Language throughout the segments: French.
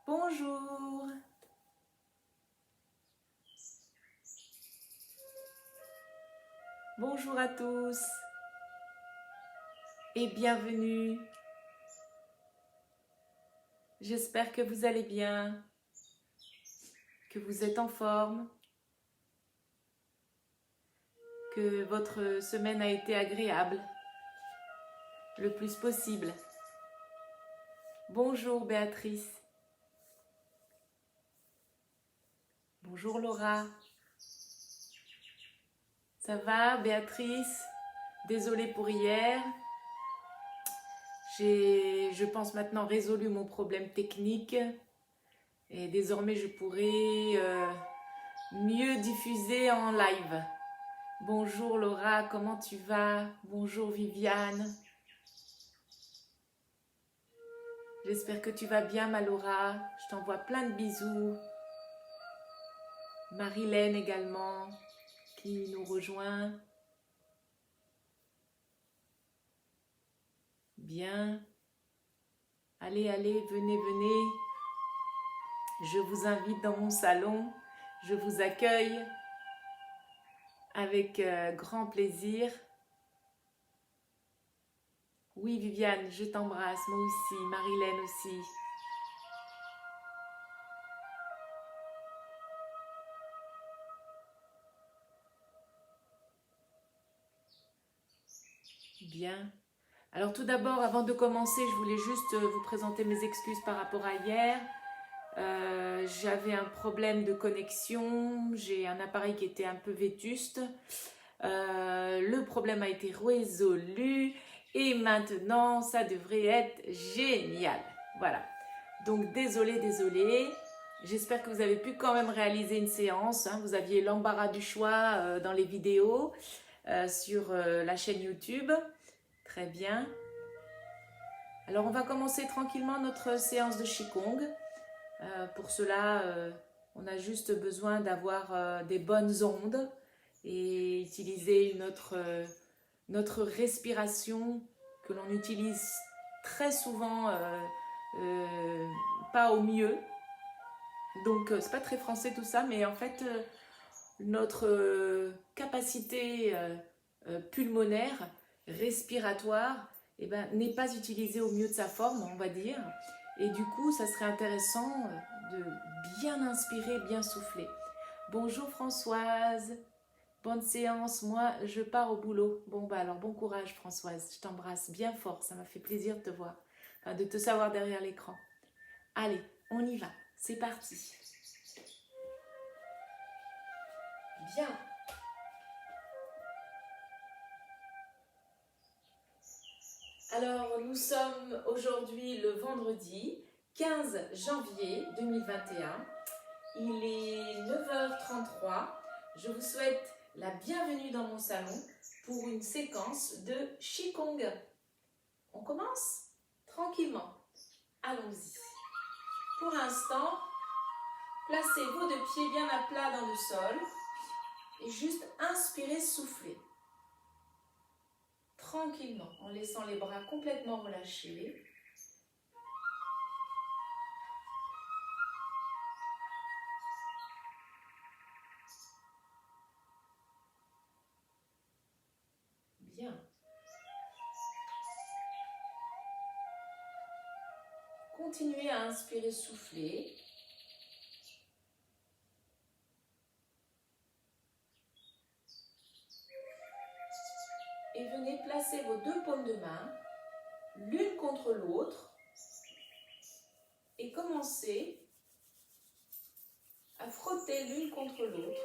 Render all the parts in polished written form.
Bonjour. Bonjour à tous et bienvenue. J'espère que vous allez bien, que vous êtes en forme, que votre semaine a été agréable le plus possible. Bonjour Béatrice. Bonjour Laura. Ça va Béatrice? Désolée pour hier. J'ai, je pense maintenant, résolu mon problème technique et désormais je pourrai mieux diffuser en live. Bonjour Laura, comment tu vas? Bonjour Viviane. J'espère que tu vas bien ma Laura. Je t'envoie plein de bisous. Marilène également qui nous rejoint. Bien. Allez, allez, venez, venez. Je vous invite dans mon salon. Je vous accueille avec grand plaisir. Oui, Viviane, je t'embrasse, moi aussi, Marilène aussi. Bien. Alors tout d'abord, avant de commencer, je voulais juste vous présenter mes excuses par rapport à hier. J'avais un problème de connexion, j'ai un appareil qui était un peu vétuste. Le problème a été résolu et maintenant ça devrait être génial. Voilà. Donc désolée. J'espère que vous avez pu quand même réaliser une séance. Vous aviez l'embarras du choix dans les vidéos sur la chaîne YouTube. Très bien. Alors on va commencer tranquillement notre séance de Qigong. Pour cela, on a juste besoin d'avoir des bonnes ondes et utiliser notre respiration que l'on utilise très souvent pas au mieux. Donc c'est pas très français tout ça, mais en fait notre capacité pulmonaire, respiratoire, n'est pas utilisée au mieux de sa forme, on va dire. Et du coup, ça serait intéressant de bien inspirer, bien souffler. Bonjour Françoise, bonne séance, moi je pars au boulot. Bon alors bon courage Françoise, je t'embrasse bien fort, ça m'a fait plaisir de te voir, de te savoir derrière l'écran. Allez, on y va, c'est parti. Bien. Alors, nous sommes aujourd'hui le vendredi 15 janvier 2021. Il est 9h33. Je vous souhaite la bienvenue dans mon salon pour une séquence de Qigong. On commence tranquillement. Allons-y. Pour l'instant, placez vos deux pieds bien à plat dans le sol et juste inspirez, soufflez. Tranquillement, en laissant les bras complètement relâchés. Bien. Continuez à inspirer, souffler. Et venez placer vos deux paumes de main, l'une contre l'autre, et commencez à frotter l'une contre l'autre,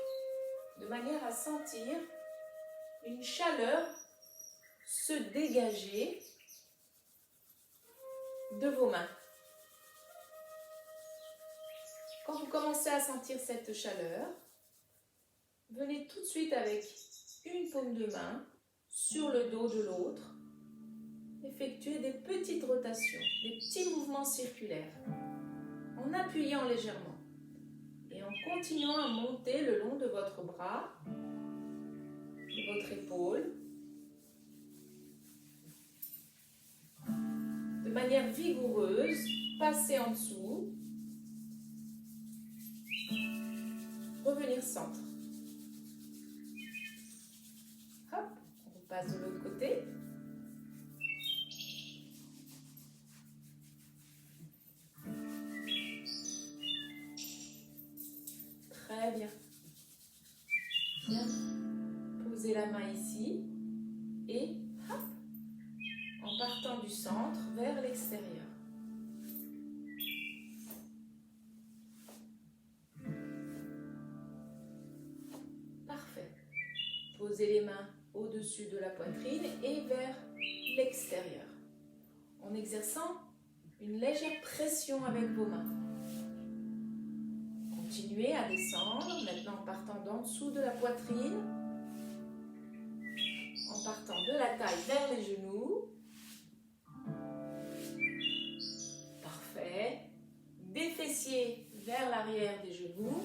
de manière à sentir une chaleur se dégager de vos mains. Quand vous commencez à sentir cette chaleur, venez tout de suite avec une paume de main sur le dos de l'autre, effectuez des petites rotations, des petits mouvements circulaires, en appuyant légèrement et en continuant à monter le long de votre bras, de votre épaule, de manière vigoureuse, passez en dessous, revenir centre. Hop, on passe de l'autre côté. Très bien. Bien. Posez la main ici et hop, en partant du centre vers l'extérieur. Parfait. Posez les mains au-dessus de la poitrine et vers l'extérieur, en exerçant une légère pression avec vos mains. Continuez à descendre, maintenant en partant d'en dessous de la poitrine, en partant de la taille vers les genoux. Parfait. Des fessiers vers l'arrière des genoux.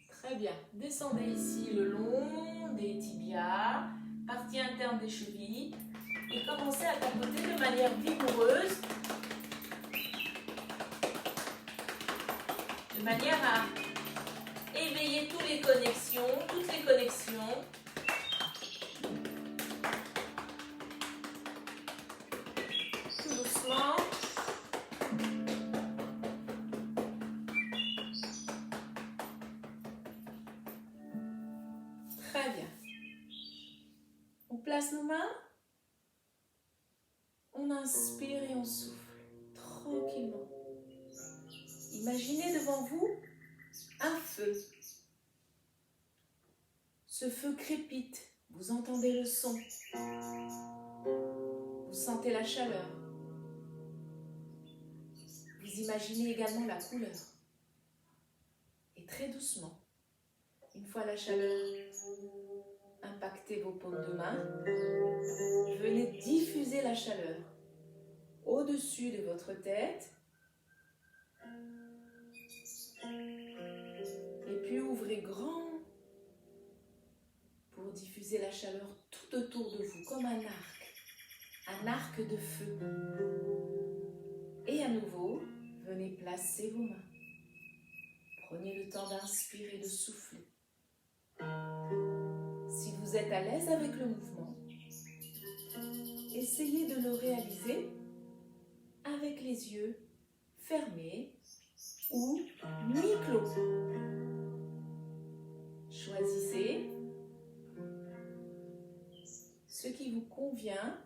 Très bien. Descendez ici le long des tibias, partie interne des chevilles, et commencez à tapoter de manière vigoureuse, de manière à éveiller toutes les connexions. Tout doucement. Très bien. On place nos mains. On inspire et on souffle tranquillement. Imaginez devant vous un feu. Ce feu crépite, vous entendez le son, vous sentez la chaleur. Vous imaginez également la couleur. Et très doucement, une fois la chaleur impacter vos paumes de main, venez diffuser la chaleur au-dessus de votre tête. Et puis ouvrez grand pour diffuser la chaleur tout autour de vous, comme un arc de feu. Et à nouveau, venez placer vos mains. Prenez le temps d'inspirer et de souffler. Si vous êtes à l'aise avec le mouvement, essayez de le réaliser avec les yeux fermés ou mi-clos. Choisissez ce qui vous convient.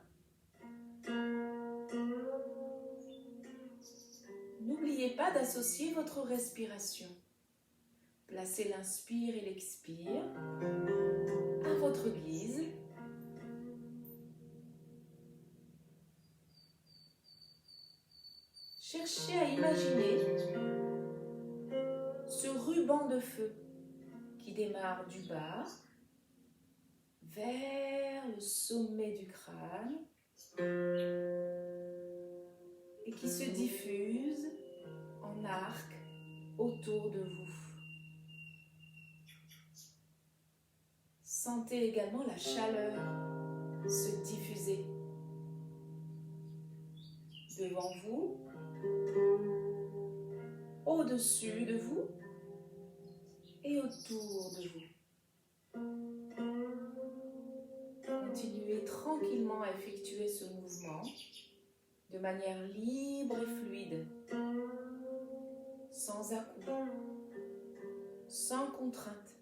N'oubliez pas d'associer votre respiration. Placez l'inspire et l'expire à votre guise. Cherchez à imaginer ce ruban de feu qui démarre du bas vers le sommet du crâne et qui se diffuse en arc autour de vous. Sentez également la chaleur se diffuser devant vous, au-dessus de vous et autour de vous. Continuez tranquillement à effectuer ce mouvement de manière libre et fluide, sans à-coups, sans contrainte.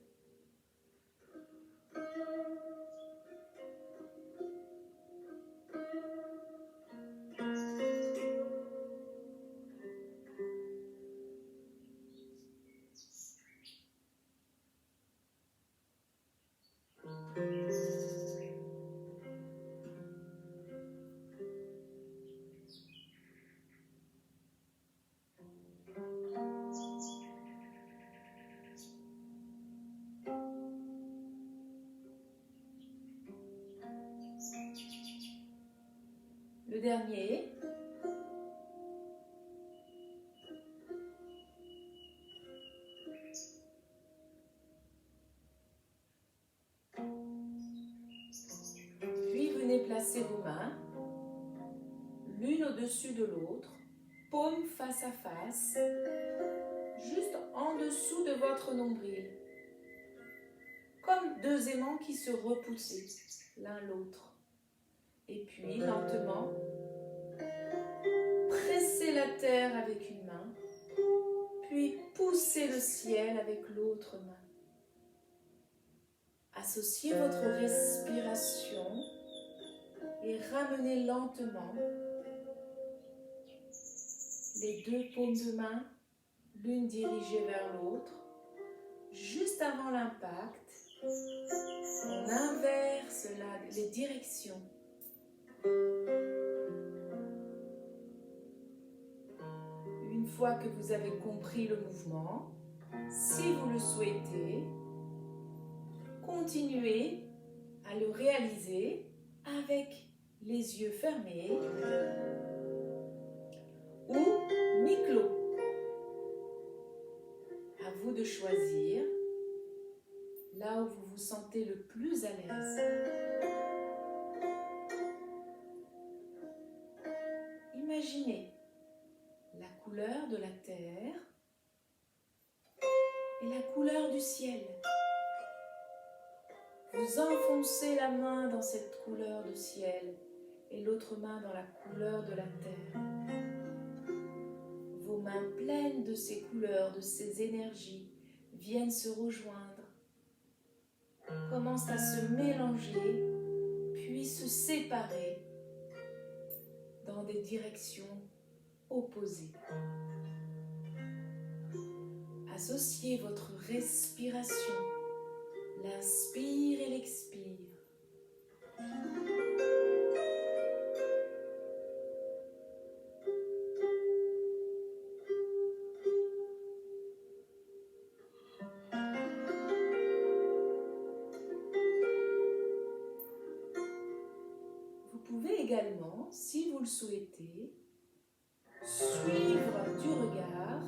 Le dernier. Puis venez placer vos mains l'une au-dessus de l'autre paumes face à face, juste en dessous de votre nombril, comme deux aimants qui se repoussaient l'un l'autre. Et puis, lentement, pressez la terre avec une main, puis poussez le ciel avec l'autre main. Associez votre respiration et ramenez lentement les deux paumes de main, l'une dirigée vers l'autre. Juste avant l'impact, on inverse les directions. Une fois que vous avez compris le mouvement, si vous le souhaitez, continuez à le réaliser avec les yeux fermés ou mi-clos. À vous de choisir là où vous vous sentez le plus à l'aise. Imaginez la couleur de la terre et la couleur du ciel. Vous enfoncez la main dans cette couleur de ciel et l'autre main dans la couleur de la terre. Vos mains pleines de ces couleurs, de ces énergies, viennent se rejoindre, commencent à se mélanger, puis se séparer dans des directions opposées. Associez votre respiration, l'inspire et l'expire. Vous pouvez également, si vous le souhaitez, suivre du regard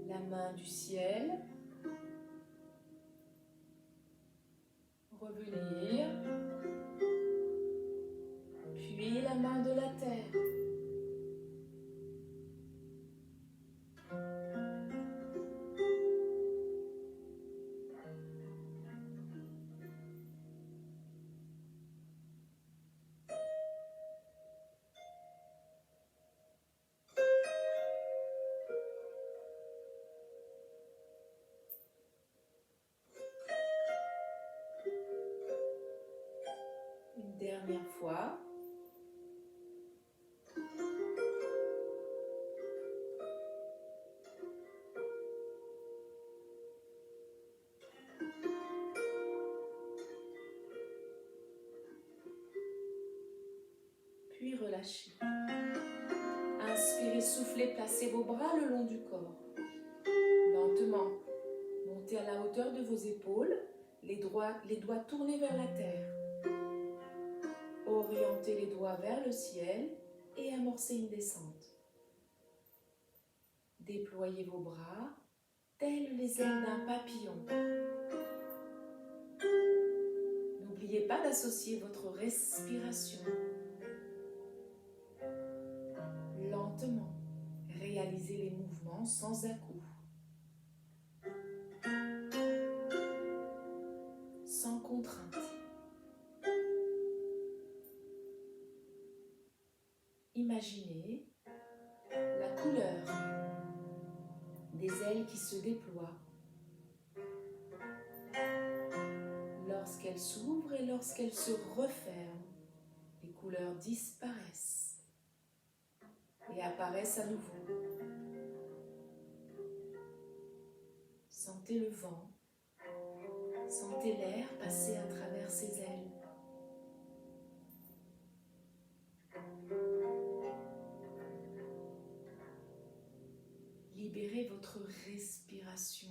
la main du ciel, revenir, puis la main de la terre. Une dernière fois. Puis relâchez. Inspirez, soufflez, placez vos bras le long du corps. Lentement, montez à la hauteur de vos épaules, les doigts tournés vers la terre. Orientez les doigts vers le ciel et amorcez une descente. Déployez vos bras, tels les ailes d'un papillon. N'oubliez pas d'associer votre respiration. Lentement, réalisez les mouvements sans à-coups. Sans contrainte. Imaginez la couleur des ailes qui se déploient lorsqu'elles s'ouvrent et lorsqu'elles se referment. Les couleurs disparaissent et apparaissent à nouveau. Sentez le vent, sentez l'air passer à travers ses ailes. Libérez votre respiration.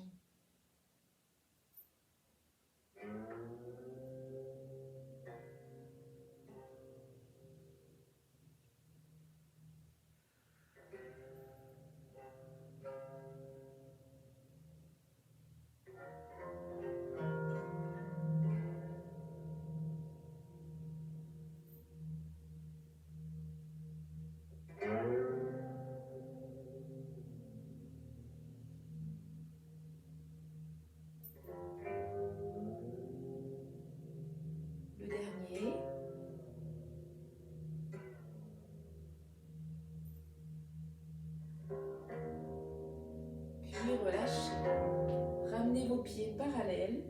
pieds parallèles.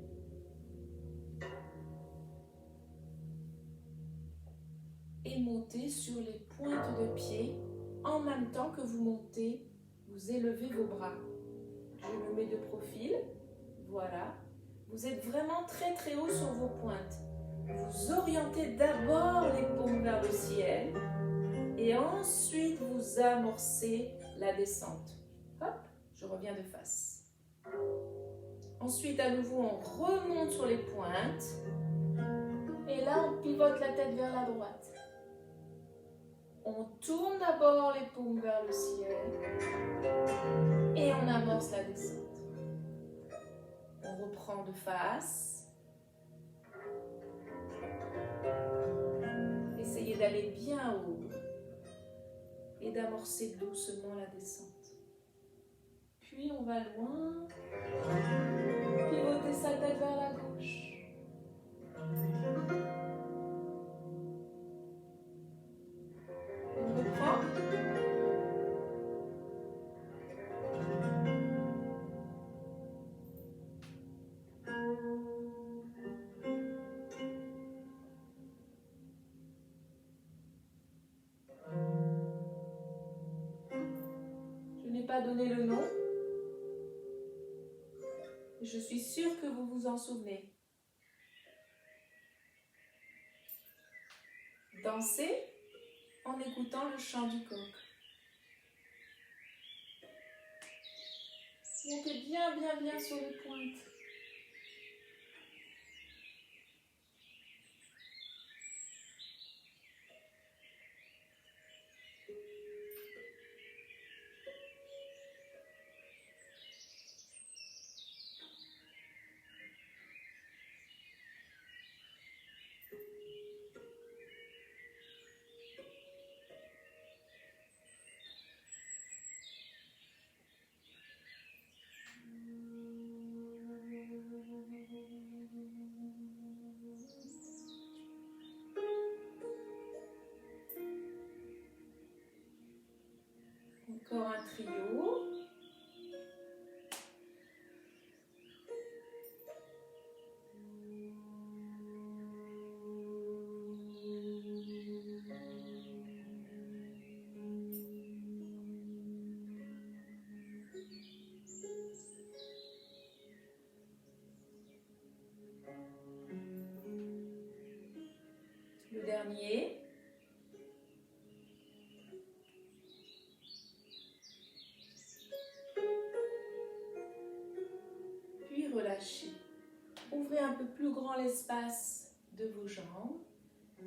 Et montez sur les pointes de pied en même temps que vous montez, vous élevez vos bras. Je me mets de profil, voilà. Vous êtes vraiment très très haut sur vos pointes. Vous orientez d'abord les paumes vers le ciel et ensuite vous amorcez la descente. Hop, je reviens de face. Ensuite, à nouveau, on remonte sur les pointes et là, on pivote la tête vers la droite. On tourne d'abord les paumes vers le ciel et on amorce la descente. On reprend de face. Essayez d'aller bien haut et d'amorcer doucement la descente. Puis on va loin, pivoter sa tête vers la gauche. On reprend. Je n'ai pas donné le nom. Je suis sûre que vous vous en souvenez. Dansez en écoutant le chant du coq. Montez bien, bien, bien sur les pointes. Encore un trio. Le dernier. Puis relâchez. Ouvrez un peu plus grand l'espace de vos jambes.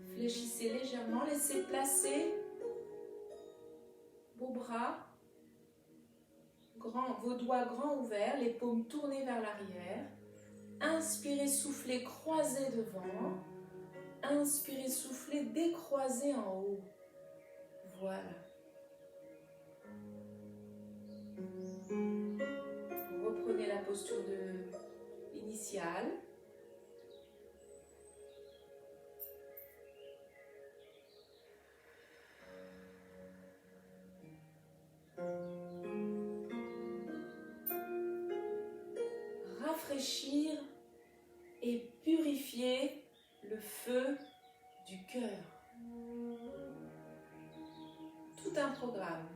Fléchissez légèrement. Laissez placer vos bras, vos doigts grands ouverts, les paumes tournées vers l'arrière. Inspirez, soufflez, croisez devant. Inspirez, soufflez, décroisez en haut. Voilà. Reprenez la posture initiale. Rafraîchir et purifier le feu du cœur. Tout un programme.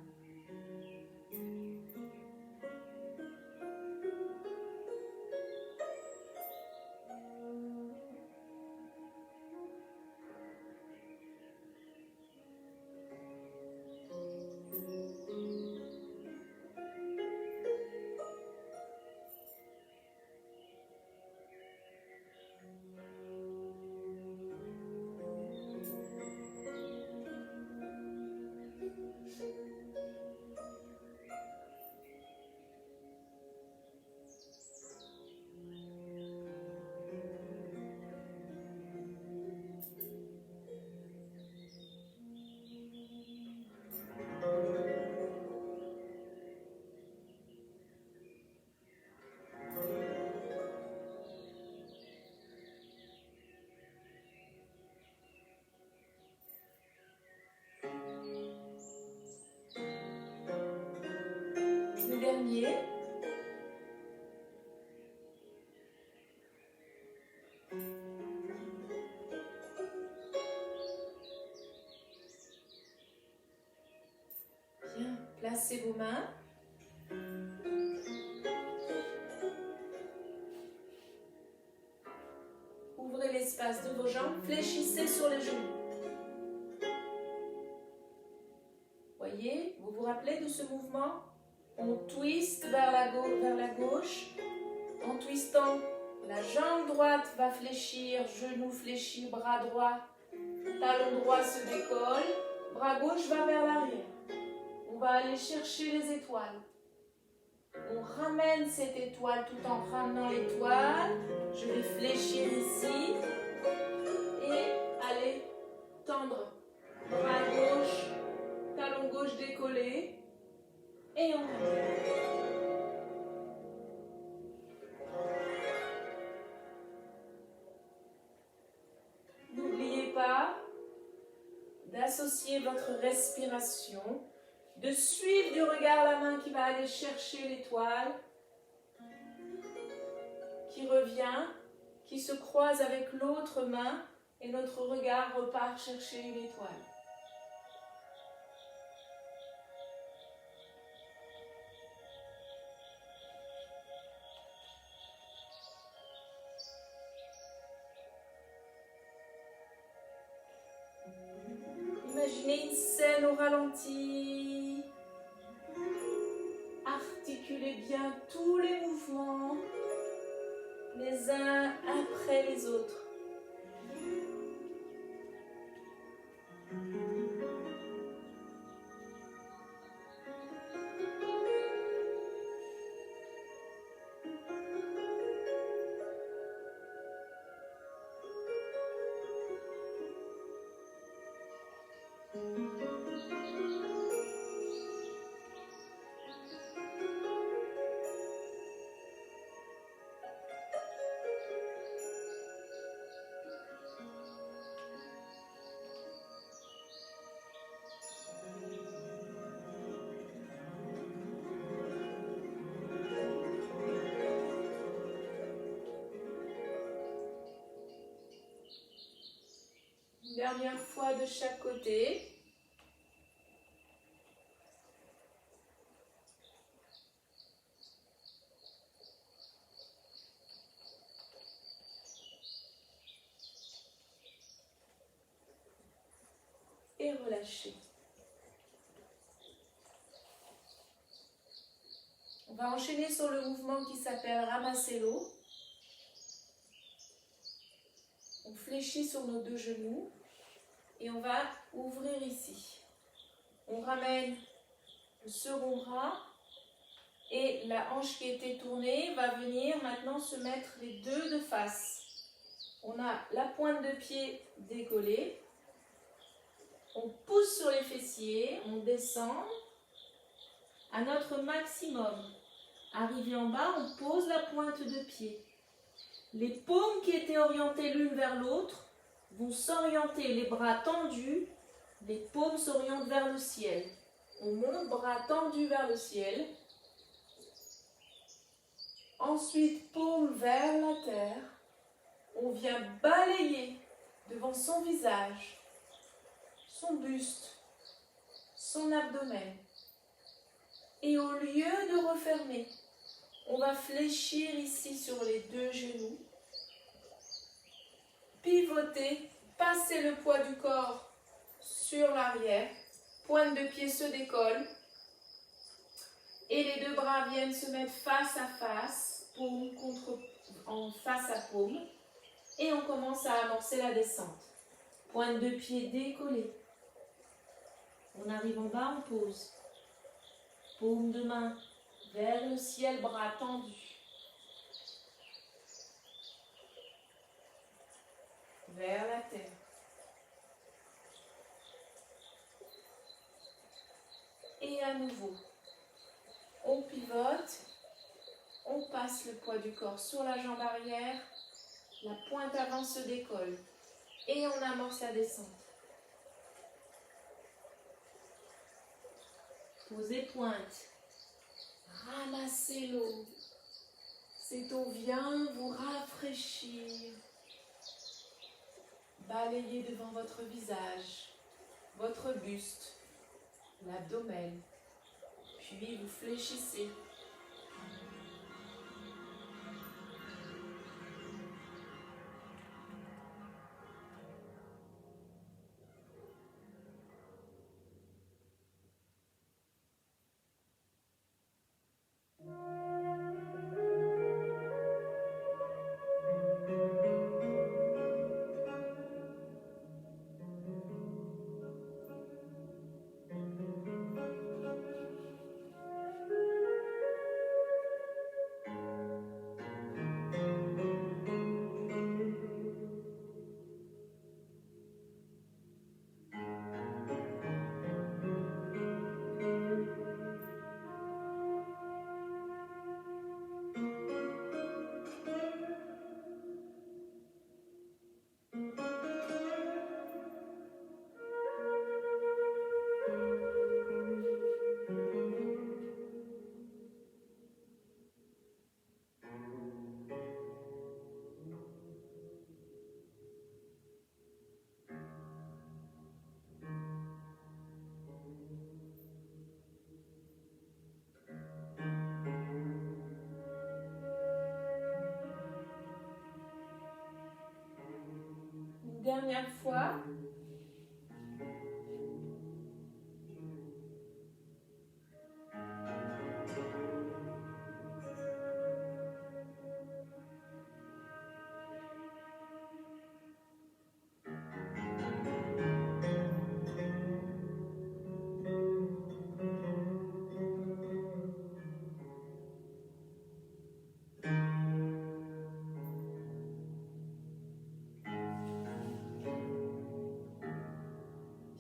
Le dernier. Placez vos mains. Ouvrez l'espace de vos jambes, fléchissez sur les genoux. Voyez, vous vous rappelez de ce mouvement? On twiste vers la gauche. En twistant, la jambe droite va fléchir, genou fléchi, bras droit, talon droit se décolle, bras gauche va vers l'arrière. On va aller chercher les étoiles. On ramène cette étoile tout en ramenant l'étoile. Je vais fléchir ici et aller tendre. Bras gauche, talon gauche décollé et on ramène. N'oubliez pas d'associer votre respiration, de suivre du regard la main qui va aller chercher l'étoile, qui revient, qui se croise avec l'autre main et notre regard repart chercher une étoile. Imaginez une scène au ralenti. Articulez bien tous les mouvements, les uns après les autres. Dernière fois de chaque côté. Et relâchez. On va enchaîner sur le mouvement qui s'appelle ramasser l'eau. On fléchit sur nos deux genoux et on va ouvrir ici. On ramène le second bras et la hanche qui était tournée va venir maintenant se mettre les deux de face. On a la pointe de pied décollée. On pousse sur les fessiers, on descend à notre maximum. Arrivé en bas, on pose la pointe de pied. Les paumes qui étaient orientées l'une vers l'autre vont s'orienter, les bras tendus, les paumes s'orientent vers le ciel. On monte, bras tendus vers le ciel. Ensuite, paumes vers la terre. On vient balayer devant son visage, son buste, son abdomen. Et au lieu de refermer, on va fléchir ici sur les deux genoux, pivoter, passer le poids du corps sur l'arrière, pointe de pied se décolle et les deux bras viennent se mettre face à face, paume en face à paume et on commence à amorcer la descente. Pointe de pied décollée. On arrive en bas, on pose. Paume de main vers le ciel, bras tendus. Vers la terre. Et à nouveau, on pivote, on passe le poids du corps sur la jambe arrière, la pointe avant se décolle et on amorce la descente. Posez pointe, ramassez l'eau. Cette eau vient vous rafraîchir. Balayez devant votre visage, votre buste, l'abdomen, Puis vous fléchissez. Une dernière fois.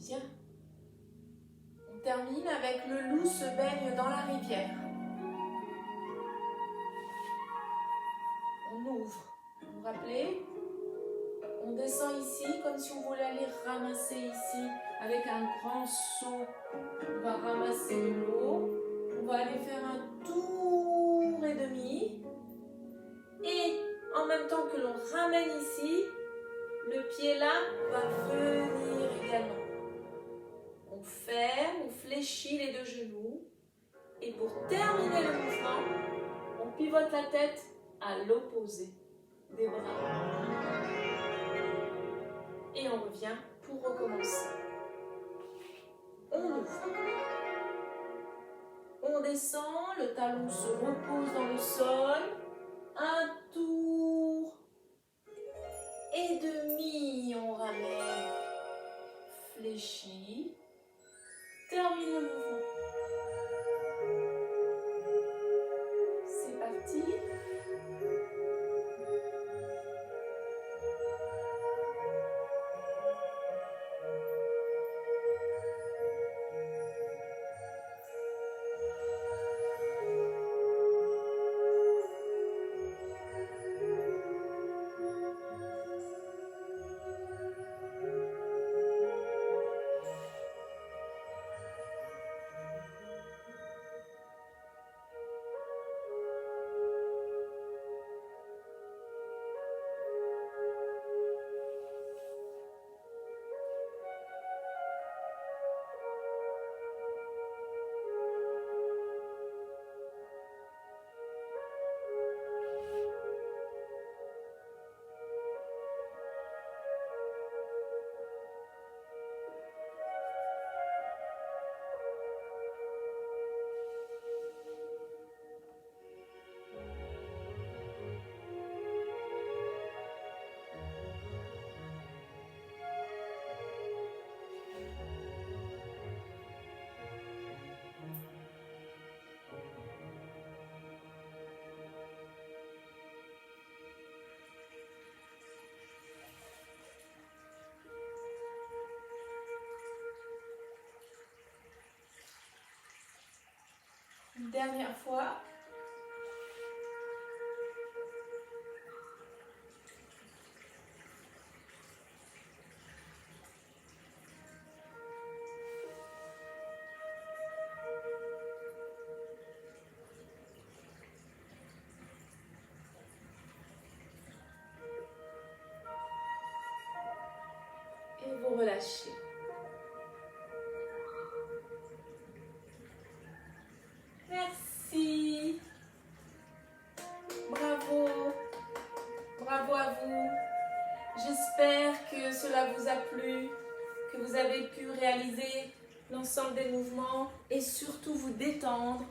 Bien. On termine avec le loup se baigne dans la rivière. On ouvre. Vous vous rappelez? On descend ici comme si on voulait aller ramasser ici avec un grand seau. On va ramasser de l'eau. On va aller faire un tour et demi. Et en même temps que l'on ramène ici, le pied là va venir également. On ferme, on fléchit les deux genoux. Et pour terminer le mouvement, on pivote la tête à l'opposé des bras. Et on revient pour recommencer. On ouvre. On descend, le talon se repose dans le sol. Un tour et demi, on ramène. Fléchit. Termine le mouvement. C'est parti. Une dernière fois. Et vous relâchez. cela vous a plu, que vous avez pu réaliser l'ensemble des mouvements et surtout vous détendre.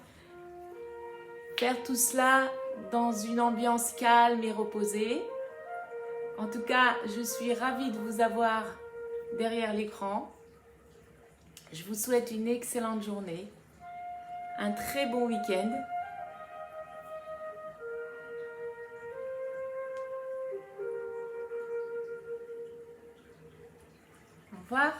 Faire tout cela dans une ambiance calme et reposée. En tout cas, je suis ravie de vous avoir derrière l'écran. Je vous souhaite une excellente journée, un très bon week-end. Au revoir.